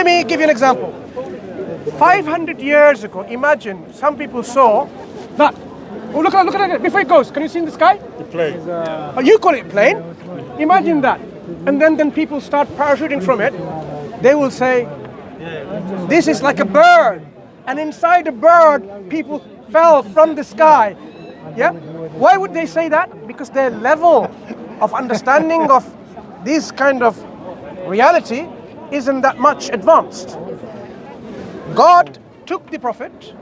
Let me give you an example. 500 years ago, imagine some people saw that. Oh, look at it. Before it goes, can you see in the sky? The plane. Oh, you call it plane. Imagine that. And then people start parachuting from it. They will say, this is like a bird. And inside the bird, people fell from the sky. Yeah? Why would they say that? Because their level of understanding of this kind of reality isn't that much advanced. God took the Prophet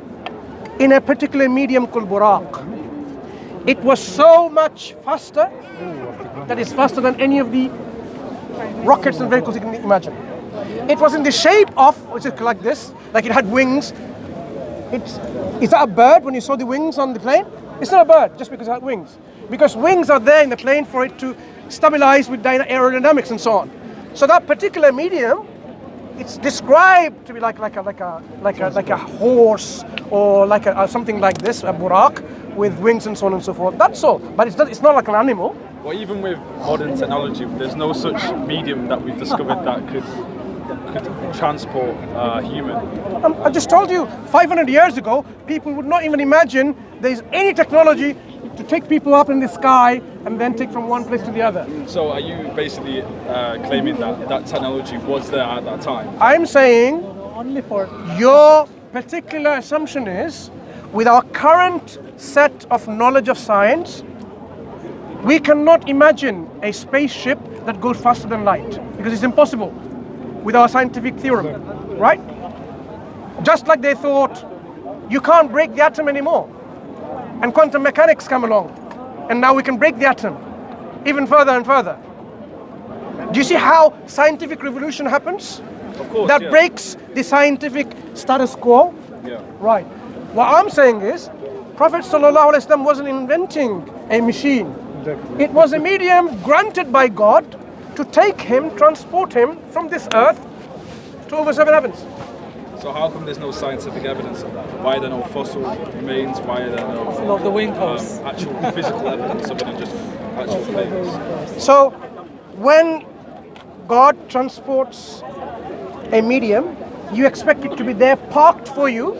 in a particular medium called Buraq. It was so much faster, that is faster than any of the rockets and vehicles you can imagine. It was in the shape of, which is like this, like it had wings. Is that a bird when you saw the wings on the plane? It's not a bird just because it had wings. Because wings are there in the plane for it to stabilize with aerodynamics and so on. So that particular medium, it's described to be like a horse or like something like this, a buraq with wings and so on and so forth. That's all. But it's not like an animal. Well, even with modern technology, there's no such medium that we've discovered that could transport a human. I just told you, 500 years ago, people would not even imagine there's any technology to take people up in the sky and then take from one place to the other. So are you basically claiming that technology was there at that time? I'm saying only for your particular assumption is, with our current set of knowledge of science, we cannot imagine a spaceship that goes faster than light, because it's impossible with our scientific theorem, right? Just like they thought you can't break the atom anymore, and quantum mechanics come along, and now we can break the atom even further and further. Do you see how scientific revolution happens? Of course, that yeah. breaks the scientific status quo. Yeah. Right. What I'm saying is, Prophet ﷺ wasn't inventing a machine. Exactly. It was a medium granted by God to take him, transport him from this earth to over 7 heavens. So how come there's no scientific evidence of that? Why are there no fossil remains? Why are there no the wing posts. actual physical evidence other than just actual things? So, when God transports a medium, you expect it to be there parked for you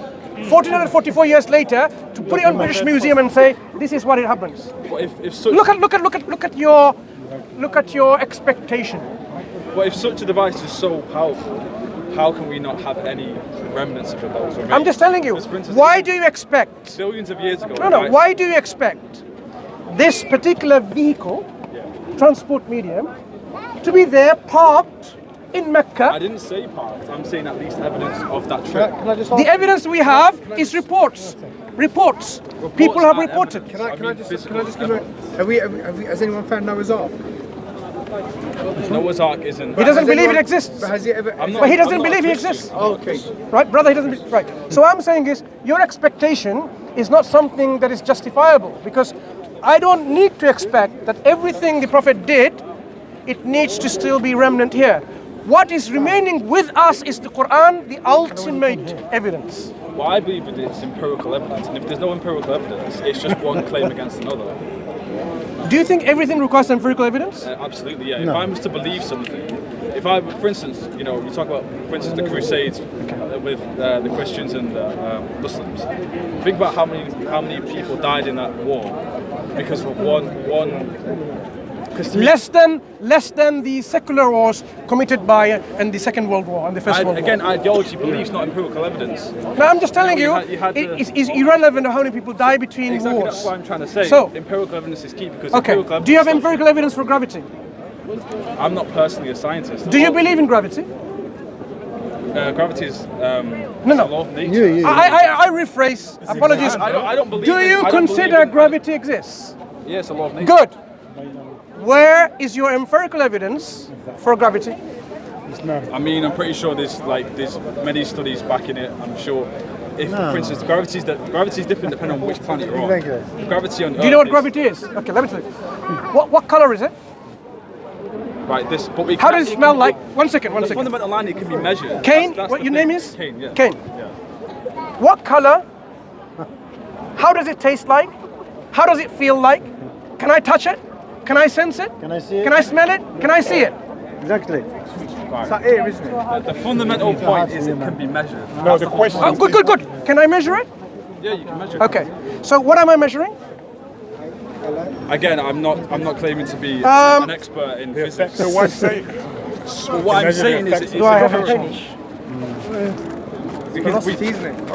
1444 years later to put it on British Museum and say, this is what it happens. But if such, Look at your expectation. but if such a device is so powerful, how can we not have any remnants of it that was remain? I'm just telling you, Because, for instance, why do you expect? billions of years ago? No, why do you expect this particular vehicle, transport medium, to be there parked in Mecca? I didn't say parked. I'm saying at least evidence of that trip. Can I just The evidence we have is reports. Reports. People have and reported. evidence. Can I just physical give it? Has anyone found Noah's Ark? Noah's Ark isn't. He doesn't believe it exists. But has he ever? But he doesn't I'm not believe he a Christian. exists. Oh, okay. Right, brother, he doesn't believe. Right. So what I'm saying is, your expectation is not something that is justifiable, because I don't need to expect that everything the Prophet did, it needs to still be remnant here. What is remaining with us is the Quran, the ultimate evidence. Well, I believe that it's empirical evidence, and if there's no empirical evidence, it's just one claim against another. Do you think everything requires empirical evidence? Absolutely, yeah. If I was to believe something, if I, for instance, you talk about, for instance, the Crusades with the Christians and the Muslims. Think about how many people died in that war because of one. Less than the secular wars committed by in the Second World War and the First World War. Again, ideology believes, not empirical evidence. No, I'm just telling you, you had it is irrelevant how many people die between Exactly, wars. that's what I'm trying to say. So, empirical evidence is key because okay, empirical evidence do you have empirical evidence for gravity? I'm not personally a scientist. Do you believe in gravity? Gravity is No. a law of nature. Yeah. I rephrase. Apologies. I don't believe Do you I don't consider believe in- gravity exists? Yes, a law of nature. Good. Where is your empirical evidence for gravity? I mean, I'm pretty sure there's many studies backing it. I'm sure. If, for instance, gravity is different depending on which planet you're on. Exactly. Gravity on Earth. Do you know what gravity is? Okay, let me tell you. What color is it? Right. But we How can- does it smell can like? be- 1 second. The fundamental line, it can be measured. Cain, That's what the your thing. name is? Cain. Yeah. Cain. Yeah. What color? How does it taste like? How does it feel like? Can I touch it? Can I sense it? Can I see it? Can I smell it? Can I see it? Exactly. It's like here, isn't it? The fundamental point is it can be measured. No, the question. Oh, good, good, good. Can I measure it? Yeah, you can measure it. Okay. So what am I measuring? Again, I'm not claiming to be an expert in physics. So what's say? But what I'm saying is, it's Do I have a approach. pinch? Because we, Isn't it? No,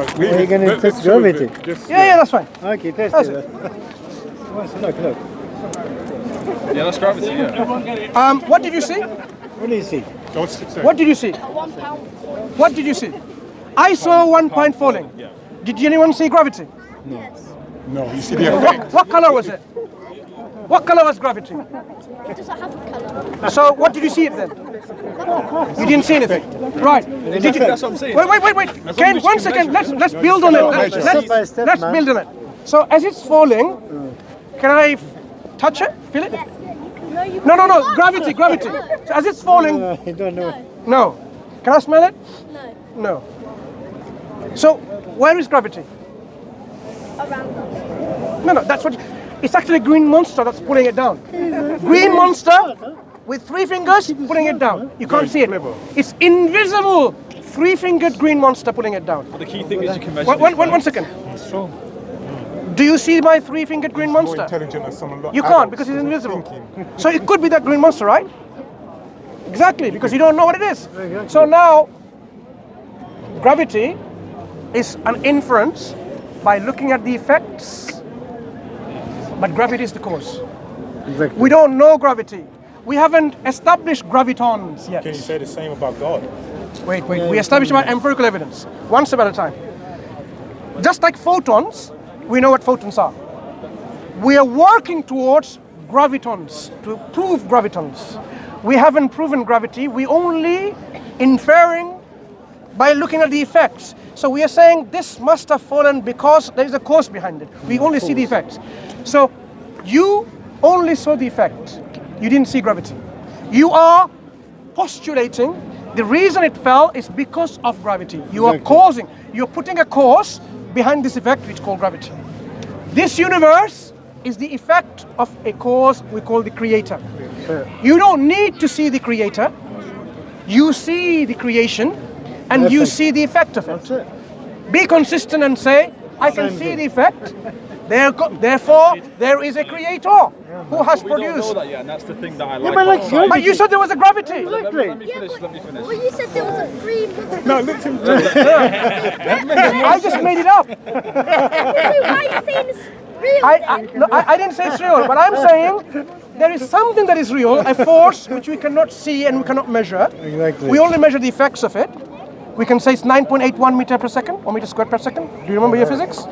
Are you going to test gravity? Yeah, that's fine. Okay, test That's it. Look. yeah, that's gravity. Yeah. What did you see? What do you see? Don't say. What did you see? What did you see? I saw 1 pound falling. Yeah. Did anyone see gravity? No, you see the effect. What color was it? What color was gravity? It doesn't have a colour. So what did you see it then? You didn't see anything. Right. Did you? That's what I'm saying. Wait. Ken, 1 second. Let's build on it. Step by step, Let's man. build on it. So as it's falling, can I touch it? Feel it? No. Gravity. So as it's falling, I don't know. no. Can I smell it? No. No. So where is gravity? Around. No. That's what. It's actually a green monster that's pulling it down. Green monster with 3 fingers pulling it down. You can't see it. It's invisible. 3-fingered green monster pulling it down. But the key thing is you can measure. One second. Do you see my 3-fingered green More monster? intelligent than some You can't because it's invisible. So it could be that green monster, right? Exactly, because you don't know what it is. So now, gravity is an inference by looking at the effects, but gravity is the cause. Exactly. We don't know gravity. We haven't established gravitons yet. Can you say the same about God? Wait. We established about empirical evidence, one step at a time. Just like photons, we know what photons are. We are working towards gravitons, to prove gravitons. We haven't proven gravity, we only inferring by looking at the effects. So we are saying this must have fallen because there is a cause behind it. We only see the effects. So you only saw the effect. You didn't see gravity. You are postulating the reason it fell is because of gravity. You are causing, you're putting a cause behind this effect which is called gravity. This universe is the effect of a cause we call the creator. You don't need to see the creator. You see the creation and you see the effect of That's it. it. Be consistent and say, I can Same see thing. the effect. Therefore, there is a creator who has We don't know produced. that yet, and that's the thing that I like. but about like, science. But you said there was a gravity. Let me finish. Well, you said there was a free. No, let him. I just made it up. So why are you saying it's real? I didn't say it's real, but I'm saying there is something that is real, a force which we cannot see and we cannot measure. Exactly. We only measure the effects of it. We can say it's 9.81 meter per second or meter squared per second. Do you remember your physics?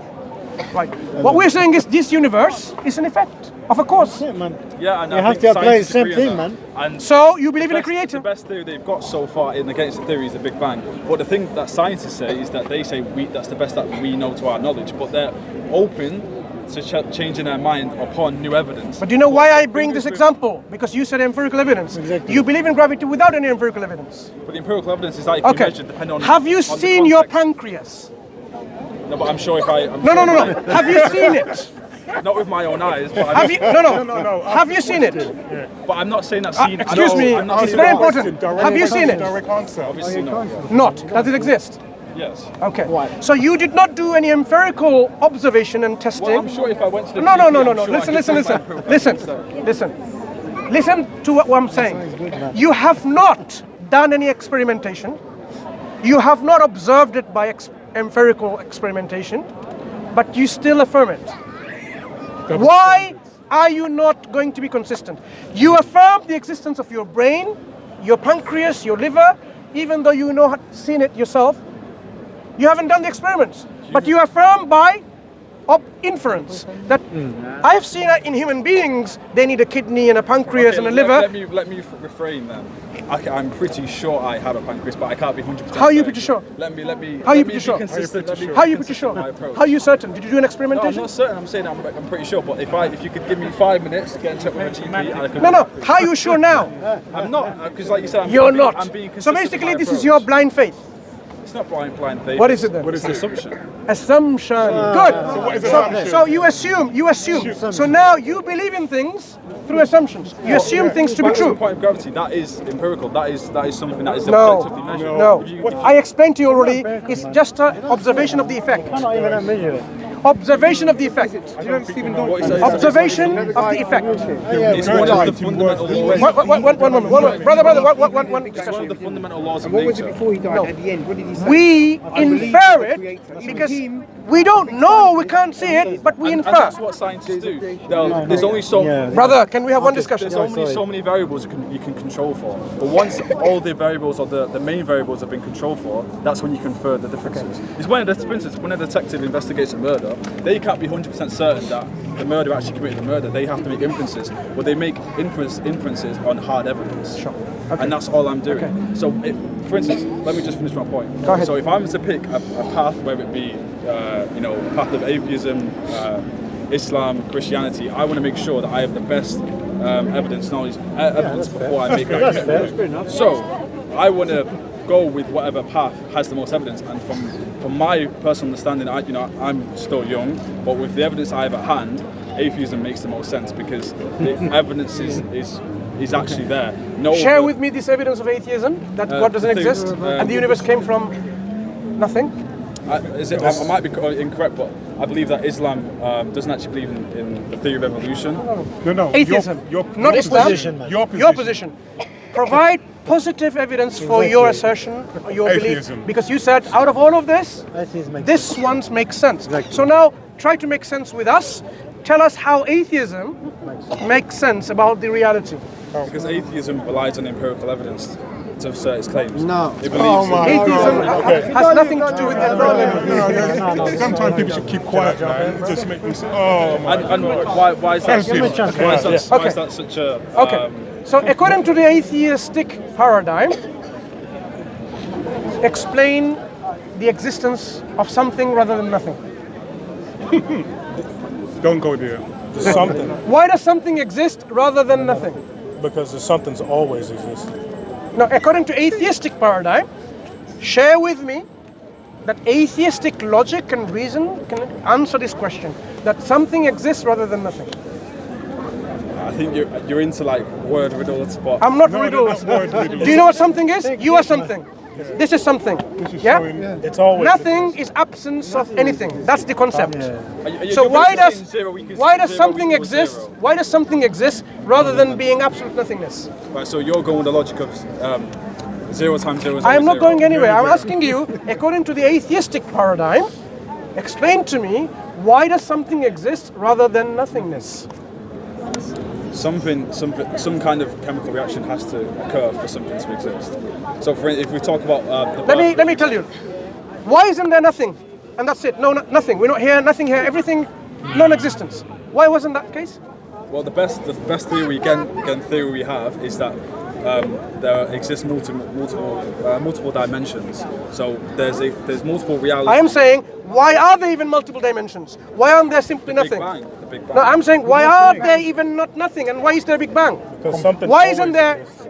Right. What we're saying is this universe is an effect of a cause. Yeah, man. Yeah, and You I have think to apply the scientists same agree on thing, that. man. And So you believe in a the creator? best theory they've got so far in against the theory is the Big Bang. But the thing that scientists say is that they say that's the best that we know to our knowledge. But they're open to changing their mind upon new evidence. But do you know why I bring this example? Because you said empirical evidence. Exactly. You believe in gravity without any empirical evidence. But the empirical evidence is that it can be Okay. measured depending on. Have you on the seen your context. pancreas? No, but I'm sure if I. No. Have you seen it? Not with my own eyes, but Have you? No. Have you seen it? But I'm not saying I've seen. Excuse me. I'm not It's saying very that- important. Have you seen it? Direct answer. Obviously not. Not. Does it exist? Yes. Okay. So you did not do any empirical observation and testing. Well, I'm sure if I went to the No. GP, I'm sure I Listen. could prove my empirical evidence. Listen to what I'm saying. You have not done any experimentation. You have not observed it by empirical experimentation, but you still affirm it. Why are you not going to be consistent? You affirm the existence of your brain, your pancreas, your liver, even though you know seen it yourself. You haven't done the experiments, but you affirm by inference that I've seen it in human beings. They need a kidney and a pancreas and a liver. Let me refrain then. I'm pretty sure I have a pancreas, but I can't be 100%. How are you certain. pretty sure? Let me. How are you let me pretty be sure? consistent, let me be How are you pretty consistent sure? in my approach. How are you certain? Did you do an No, I'm experimentation? not certain. I'm saying I'm pretty sure. But if you could give me 5 minutes to get in touch with a GP, I could. No. How are you sure now? I'm not because, like you said, You're I'm not. being So consistent basically, in my this is approach. your blind faith. It's not blind faith. What is it then? What is It's it? assumption. Assumption. Good. what is So, assumption? so you assume. So now you believe in things through assumptions. You assume things to be Back to the true. point of gravity, that is empirical. That is something that is No. objectively measured. No. If you- I explained to you already. It's just an observation of the effect. Cannot even measure it. Observation of the effect. What is that? Observation of the effect. It's one of the fundamental laws. One moment. Brother, one It's one of the fundamental laws of What was it nature. before he died? No. At the end, what did he say? We I believe infer in the it Creator. because we don't know, we can't see it, but we And infer. that's what scientists do. There's only so Brother, can we have one discussion? There's only so many variables you can control for. But once all the variables or the main variables have been controlled for, that's when you can infer the differences. It's when, for instance, when a detective investigates a murder, they can't be 100% certain that the murderer actually committed the murder. They have to make inferences, but they make inferences on hard evidence. Sure. And that's all I'm doing. Okay. So, for instance, let me just finish my point. Go ahead. So if I was to pick a path, whether it be, path of atheism, Islam, Christianity, I want to make sure that I have the best evidence before I make that commitment. So I want to go with whatever path has the most evidence, and from my personal understanding, I'm still young, but with the evidence I have at hand, atheism makes the most sense because the evidence is actually there. Share with me this evidence of atheism, that God doesn't exist and the universe came from nothing. I might be incorrect, but I believe that Islam doesn't actually believe in the theory of evolution. No. Atheism, not Islam. Your position. Provide positive evidence for your assertion, or your belief, Atheism. because you said out of all of this, Atheism makes this one makes sense. Exactly. So now try to make sense with us. Tell us how atheism makes sense about the reality. Because atheism relies on empirical evidence to assert its claims. No. It believes Atheism has nothing to do with the No, sometimes people should keep quiet, man. It just make them say, oh my. and why is that? Give me a chance. Why is that, why Okay. is that such a? Okay. So according to the atheistic paradigm, explain the existence of something rather than nothing. Don't go there. There's something, Why does something exist rather than nothing? because the something's always existed. Now, according to atheistic paradigm, share with me that atheistic logic and reason can answer this question, that something exists rather than nothing. I think you're into like word riddles, but I'm not No, riddled. they're not word riddles. Do you know what something is? You are something. This is something. Yeah? It's always Nothing is absence of anything. That's the concept. Are you So why basically saying does zero equals why does zero something equals exist? zero? Why does something exist rather than being absolute nothingness? Right, so you're going with the logic of 0 times 0 is I am not zero. going anywhere. I'm asking you, according to the atheistic paradigm, explain to me why does something exist rather than nothingness? Some kind of chemical reaction has to occur for something to exist. So, if we talk about Let me tell you. Why isn't there nothing? And that's it. No, nothing. We're not here. Nothing here. Everything, non-existence. Why wasn't that the case? well, the best theory theory we have is that there exists multiple dimensions. So there's multiple realities. I am saying, why are there even multiple dimensions? Why aren't there simply nothing? The Big Bang. No, I'm saying, why are there even not nothing? And why is there a Big Bang? because something. Why isn't always there? exists.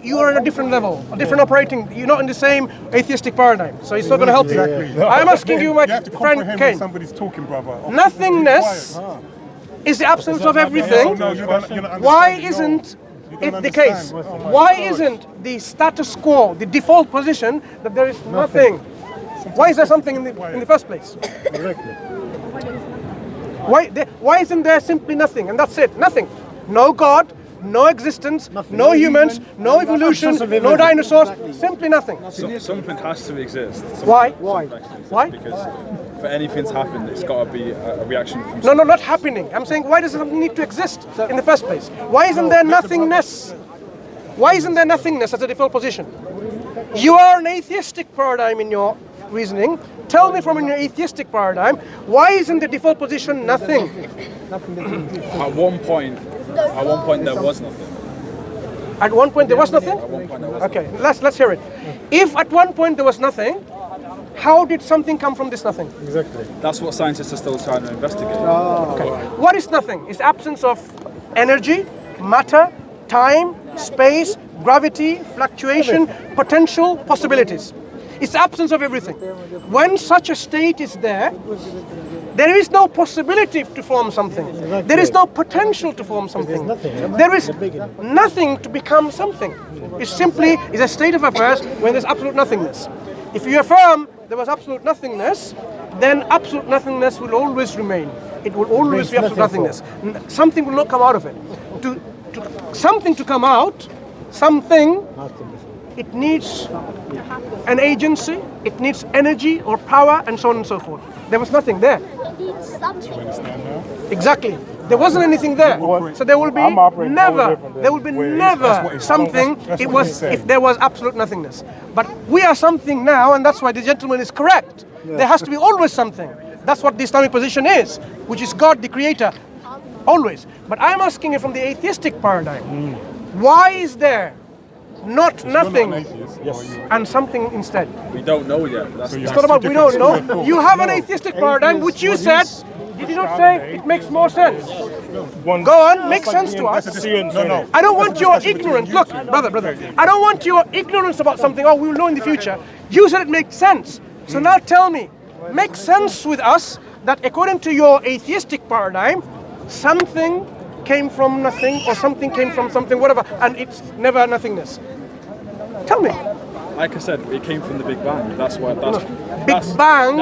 You are on a different level, a different operating. You're not in the same atheistic paradigm, so it's not going to help you. I'm asking you, my You have to friend comprehend when Kane. somebody's talking, brother. Nothingness is the absence of everything. No, you don't Why understand. isn't You it don't the case? understand. Why isn't the status quo, the default position, that there is nothing? Why is there something in the first place? Why isn't there simply nothing? And that's it. Nothing. No God, no existence, no humans, no evolution, no dinosaurs. Simply nothing. Something has to exist. Why? Something has to exist Why? Because for anything to happen, it's got to be a reaction from. No, not happening. I'm saying, why does something need to exist in the first place? Why isn't there nothingness? Why isn't there nothingness as a default position? You are an atheistic paradigm in your reasoning. Tell me from your atheistic paradigm, why isn't the default position nothing? At one point there was nothing. At one point there was nothing? At one point there was Okay, let's hear it. If at one point there was nothing, how did something come from this nothing? Exactly. That's what scientists are still trying to investigate. What is nothing? It's absence of energy, matter, time, space, gravity, fluctuation, potential, possibilities. It's the absence of everything. When such a state is there, there is no possibility to form something. There is no potential to form something. There is nothing to become something. It simply is a state of affairs when there's absolute nothingness. If you affirm there was absolute nothingness, then absolute nothingness will always remain. It will always be absolute nothingness. Something will not come out of it. Something to come out, something, it needs an agency, it needs energy or power, and so on and so forth. There was nothing there. It needs something. Exactly. There wasn't anything there. So there will be never something if there was absolute nothingness. But we are something now, and that's why the gentleman is correct. There has to be always something. That's what the Islamic position is, which is God the creator, always. But I'm asking you from the atheistic paradigm, why is there not nothing and something instead? We don't know yet. It's not about we don't know. You have an atheistic paradigm, which you said, did you not say it makes more sense? Go on, make sense to us. No. I don't want your ignorance. Look, brother, I don't want your ignorance about something, we will know in the future. You said it makes sense. So now tell me, make sense with us that according to your atheistic paradigm, something came from nothing or something came from something, whatever, and it's never nothingness. Tell me. Like I said, it came from the Big Bang. That's why. Big Bang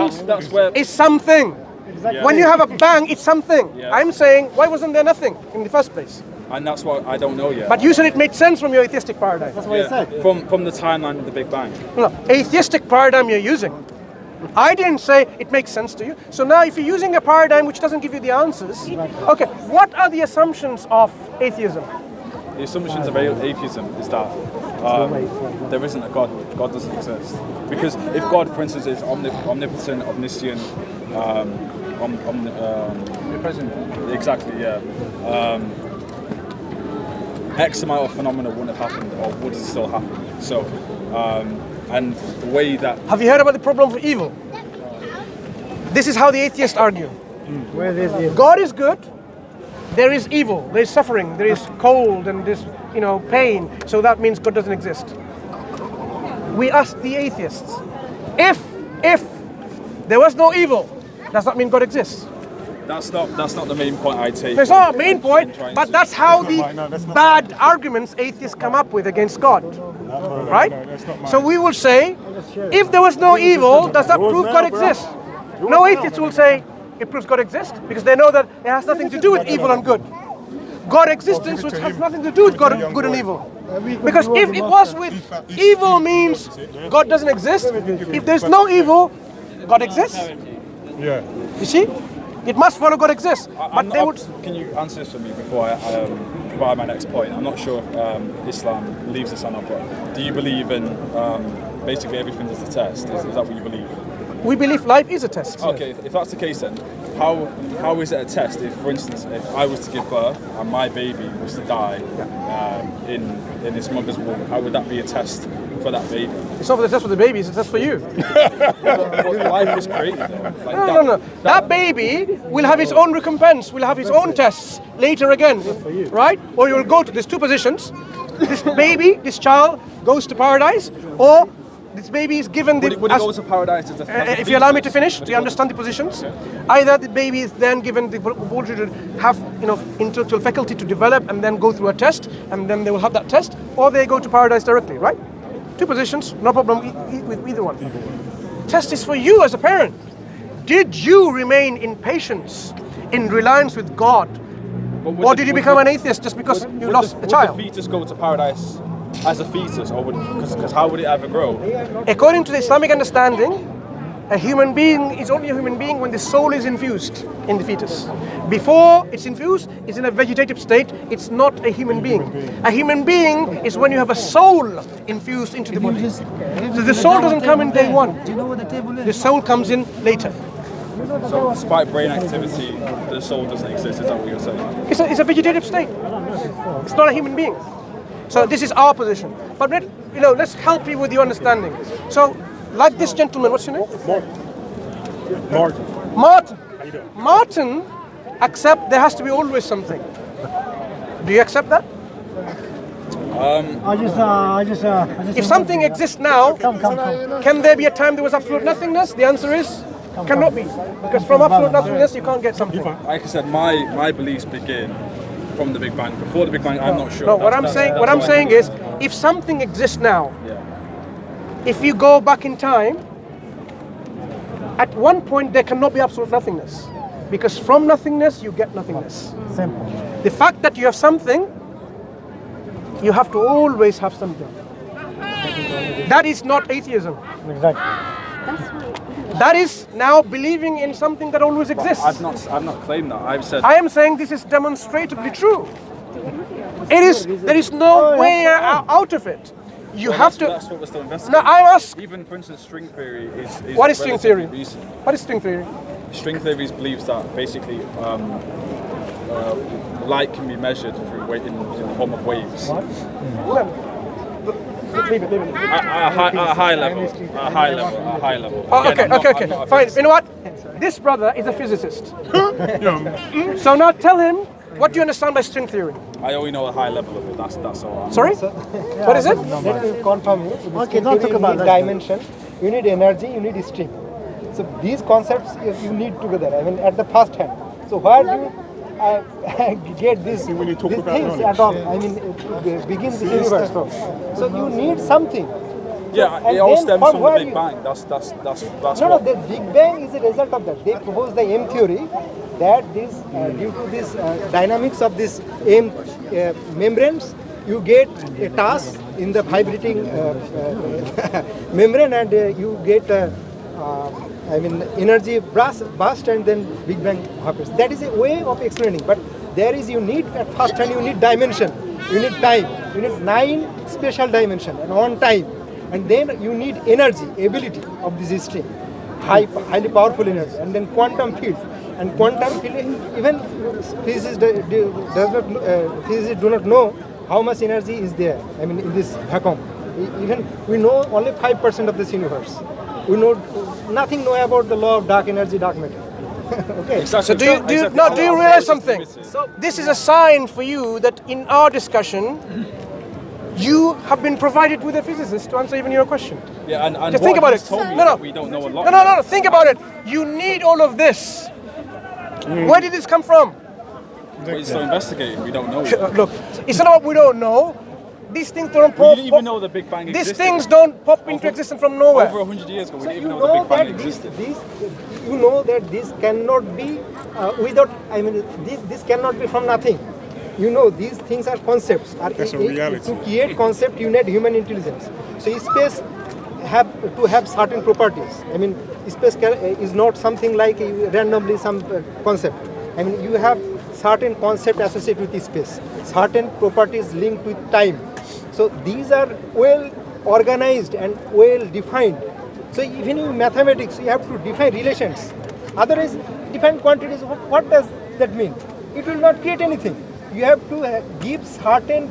is something. Yeah. When you have a bang, it's something. Yeah. I'm saying, why wasn't there nothing in the first place? And that's what I don't know yet. But you said it made sense from your atheistic paradigm. That's what I said. From the timeline of the Big Bang. No, atheistic paradigm you're using. I didn't say it makes sense to you. So now if you're using a paradigm which doesn't give you the answers, okay, what are the assumptions of atheism? The assumptions of atheism is that there isn't a God. God doesn't exist. Because if God, for instance, is omnipotent, omniscient, omnipresent, exactly, yeah. X amount of phenomena wouldn't have happened, or would still happen. So, and the way that... Have you heard about the problem of evil? This is how the atheists argue. Where is it? God is good. There is evil. There is suffering. There is cold and there's pain. So that means God doesn't exist. We ask the atheists, if there was no evil, does that mean God exists? That's not the main point I take. It's not a main point, but that's how the bad arguments atheists come up with against God. Right? So we will say, if there was no evil, does that prove God exists? No atheists will say it proves God exists, because they know that it has nothing to do with evil and good. God existence which has nothing to do with good and evil. Because if it was with evil means God doesn't exist, if there's no evil, God exists. Yeah. You see? It must follow God exists. But they would... Can you answer this for me before I provide my next point? I'm not sure if Islam leaves this or not, but do you believe in basically everything is a test? Is that what you believe? We believe life is a test. Okay, if that's the case then, how is it a test if, for instance, if I was to give birth and my baby was to die in its mother's womb, how would that be a test for that baby? It's not a test for the baby, it's a test for you. Life is created though. Like No. That baby will have his own recompense, will have his own tests later again, right? Or you'll go to, there's two positions. This baby, this child goes to paradise, or this baby is given the... Would it go to paradise as a if you allow me to finish, do you understand the positions? Okay. Either the baby is then given the ability to have intellectual faculty to develop and then go through a test, and then they will have that test, or they go to paradise directly, right? Two positions, no problem with either one. Test is for you as a parent. Did you remain in patience, in reliance with God, or did you become an atheist just because you lost a child? Would the fetus go to paradise as a fetus, or because how would it ever grow? According to the Islamic understanding, a human being is only a human being when the soul is infused in the fetus. Before it's infused, it's in a vegetative state, it's not a human being. A human being is when you have a soul infused into the body. So the soul doesn't come in day one. Do you know what the table is? The soul comes in later. So despite brain activity, the soul doesn't exist, is that what you're saying? It's a vegetative state. It's not a human being. So this is our position. But let's help you with your understanding. So, like this gentleman, what's your name? Martin. Martin accept there has to be always something. Do you accept that? If something exists now, can there be a time there was absolute nothingness? The answer is cannot be, because from absolute nothingness you can't get something. Like I said, my beliefs begin from the Big Bang. Before the Big Bang, I'm not sure. No, what I'm saying is, if something exists now, if you go back in time, at one point there cannot be absolute nothingness, because from nothingness you get nothingness. Simple. The fact that you have something, you have to always have something. That is not atheism. Exactly. That is now believing in something that always exists. I've not claimed that. I've said. I am saying this is demonstrably true. It is. There is no way out of it. You have to. That's what we're still investigating. No, I ask. Even, for instance, string theory is What is string theory? recent. What is string theory? String theory believes that basically light can be measured through in the form of waves. Leave it. At a high level. Oh, Again, okay. I'm not a Fine. physicist. You know what? This brother is a physicist. So now tell him, what do you understand by string theory? I only know a high level of it. That's all. Sorry? What is it? Let me confirm you. Okay, don't talk about you need that. dimension, you need energy, you need string. So these concepts you need together. I mean, at the first hand. So where do you get these when you talk these about things knowledge. at all? I mean, it begins the universe from. So you need something. Yeah, And it all then stems from from the where Big you- Bang. That's No, what. the Big Bang is a result of that. They propose the M theory that this, due to this dynamics of this M membranes, you get a task in the vibrating membrane, and you get energy burst, and then Big Bang happens. That is a way of explaining. But there is you need at first hand you need dimension, you need time, you need 9 special dimension and on time. And then you need energy, ability of this string, highly powerful energy, and then quantum field. And quantum field, even physicists do not know how much energy is there. I mean, in this vacuum, even we know only 5% of this universe. We know nothing about the law of dark energy, dark matter. Okay. So do you realize something? This is a sign for you that in our discussion, you have been provided with a physicist to answer even your question. Yeah, and Just think about it. Told me No. that we don't know a lot. No. Think about it. You need all of this. Where did this come from? We're still investigating. We don't know. Yet. Look, it's not what we don't know. These things don't We pop. didn't even know the Big Bang existed. These things don't pop into existence from nowhere. Over 100 years ago, we didn't You even know the know Big Bang that existed. you know that this cannot be without. I mean, this cannot be from nothing. You know, these things are concepts. That's a reality. To create concept, you need human intelligence. So space have to have certain properties. I mean, space is not something like randomly some concept. I mean, you have certain concept associated with space, certain properties linked with time. So these are well organized and well defined. So even in mathematics, you have to define relations. Otherwise, define quantities. What does that mean? It will not create anything. You have to give certain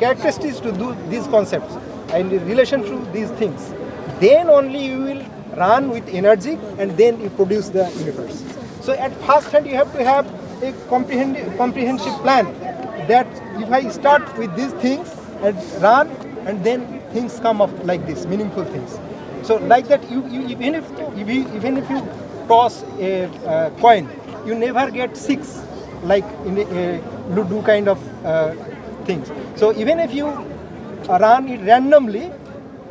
characteristics to do these concepts and in relation to these things. Then only you will run with energy, and then you produce the universe. So at first hand, you have to have a comprehensive plan that if I start with these things and run, and then things come up like this, meaningful things. So like that, even if you toss a coin, you never get 6, like in a Ludo kind of things. So even if you run it randomly,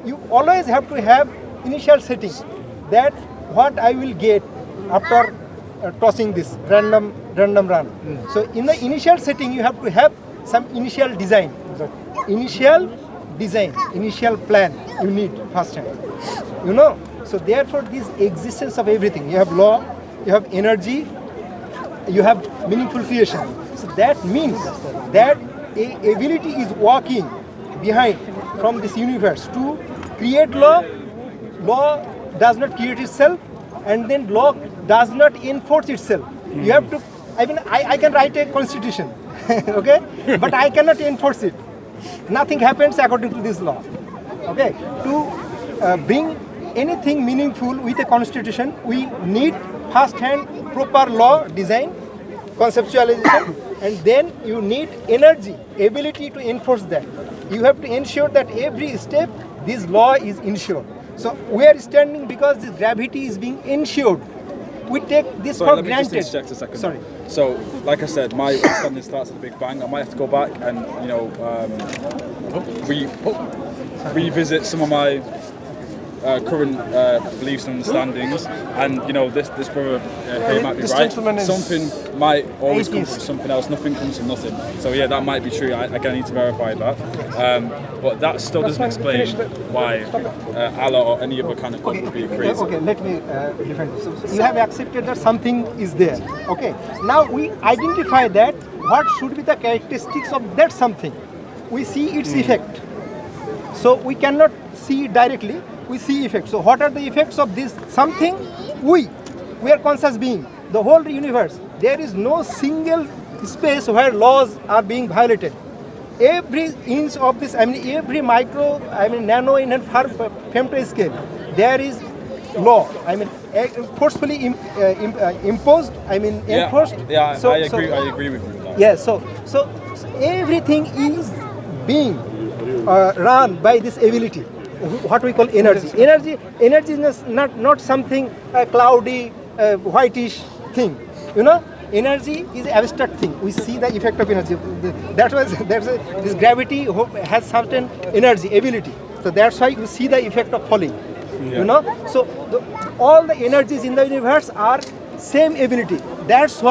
you always have to have initial setting, that what I will get after tossing this random run. So in the initial setting, you have to have some initial design. Initial plan you need first hand. You know, so therefore this existence of everything, you have law, you have energy, you have meaningful creation. So that means that a ability is working behind from this universe to create law. Law does not create itself, and then law does not enforce itself. You have to, I can write a constitution, okay, but I cannot enforce it. Nothing happens according to this law. Okay, to bring anything meaningful with a constitution, we need first hand proper law design, conceptualization, and then you need energy, ability to enforce that. You have to ensure that every step this law is ensured. So we are standing because this gravity is being ensured. We take this Sorry, for let me granted. just interject a second. Sorry. So, like I said, my understanding starts at the Big Bang. I might have to go back and, revisit some of my current beliefs and understandings. And, this brother here might be This right. gentleman is Something might always come atheist. from something else. Nothing comes from nothing. So, yeah, that might be true. I need to verify that. But that still doesn't explain why Allah or any other kind of God would be crazy. Okay, let me defend this. So you have accepted that something is there. Okay. Now we identify that what should be the characteristics of that something. We see its effect. So we cannot see it directly. We see effects. So what are the effects of this something? We are conscious being. The whole universe. There is no single space where laws are being violated. Every inch of this, every micro, nano in and femto scale, there is law. Forcefully imposed. Enforced. Yeah, So- I agree with you with that. Yes. So everything is being run by this ability. What we call energy. Energy is not something cloudy, whitish thing. Energy is an abstract thing. We see the effect of energy. This gravity has certain energy, ability. So that's why you see the effect of falling. So all the energies in the universe are same ability. That's why